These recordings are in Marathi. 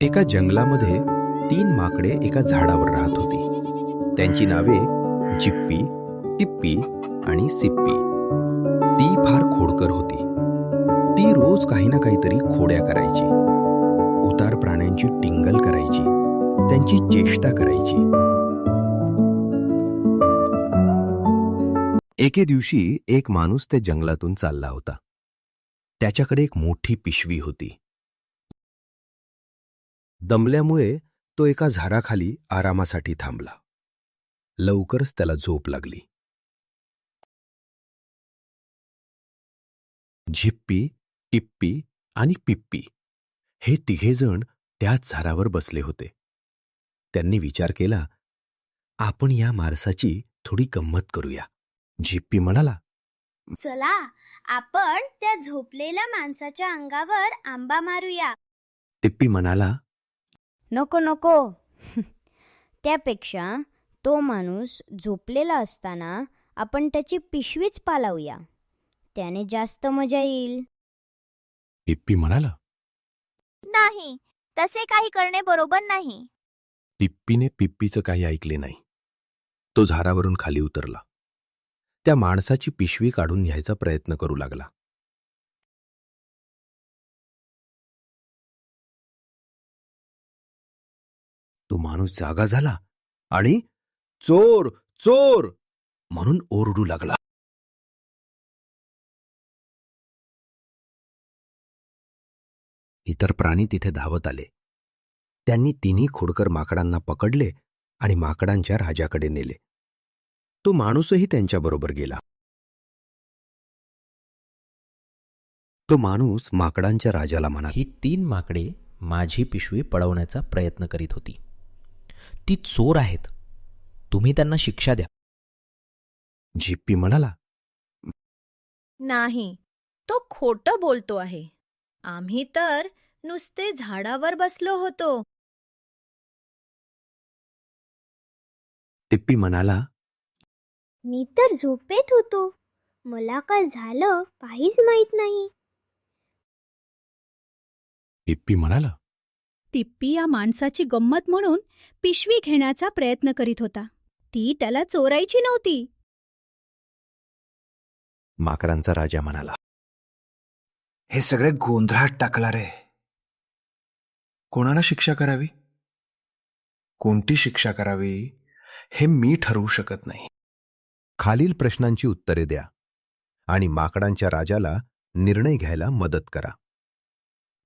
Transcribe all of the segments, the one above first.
एका जंगलामध्ये 3 माकडे एका झाडावर राहत होती. त्यांची नावे जिप्पी, टिप्पी आणि सिप्पी. ती फार खोडकर होती. ती रोज काही ना काहीतरी खोड्या करायची. उतार प्राण्यांची टिंगल करायची, त्यांची चेष्टा करायची. एके दिवशी एक माणूस त्या जंगलातून चालला होता. त्याच्याकडे एक मोठी पिशवी होती. दमल्यामुळे तो एका झाडाखाली आरामासाठी थांबला. लवकरच त्याला झोप लागली. झिप्पी, टिप्पी आणि पिप्पी हे तिघेजण त्याच झाडावर बसले होते. त्यांनी विचार केला, आपण या माणसाची थोडी गंमत करूया. झिप्पी म्हणाला, चला आपण त्या झोपलेल्या माणसाच्या अंगावर आंबा मारूया. टिप्पी म्हणाला, नको नको. त्यापेक्षा तो माणूस झोपलेला असताना आपण त्याची पिशवीच पालवूया. त्याने जास्त मजा येईल. पिप्पी म्हणाला. नाही, तसे काही करणे बरोबर नाही. टिप्पीने पिप्पीचं काही ऐकले नाही. तो झाडावरून खाली उतरला. त्या माणसाची पिशवी काढून न्यायचा प्रयत्न करू लागला. तो माणूस जागा झाला आणि चोर चोर म्हणून ओरडू लागला. इतर प्राणी तिथे धावत आले. त्यांनी तिन्ही खोडकर माकडांना पकडले आणि माकडांच्या राजाकडे नेले. तो माणूसही त्यांच्याबरोबर गेला. तो माणूस माकडांच्या राजाला म्हणाला, ही 3 माकडे माझी पिशवी पळवण्याचा प्रयत्न करीत होती. ती चोर आहेत. तुम्ही त्यांना शिक्षा द्या. झिप्पी म्हणाला, नाही, तो खोटं बोलतो आहे. आम्ही तर नुसते झाडावर बसलो होतो. टिप्पी म्हणाला, मी तर झोपेत होतो. मला काय झालं काहीच माहित नाही. टिप्पी म्हणाला, टिप्पी या माणसाची गंमत म्हणून पिशवी घेण्याचा प्रयत्न करीत होता. ती त्याला चोरायची नव्हती. माकडांचा राजा म्हणाला, हे सगळे गोंधळात टाकला रे. कोणाला शिक्षा करावी, कोणती शिक्षा करावी हे मी ठरवू शकत नाही. खालील प्रश्नांची उत्तरे द्या आणि माकडांच्या राजाला निर्णय घ्यायला मदत करा.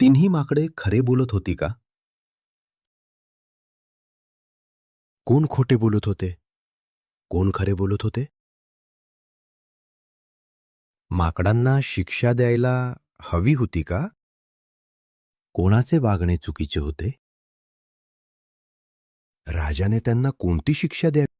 तिन्ही माकडे खरे बोलत होती का? कोण खोटे बोलत होते? कोण खरे बोलत होते? माकडांना शिक्षा द्यायला हवी होती का? कोणाचे वागणे चुकीचे होते? राजाने त्यांना कोणती शिक्षा द्यावी?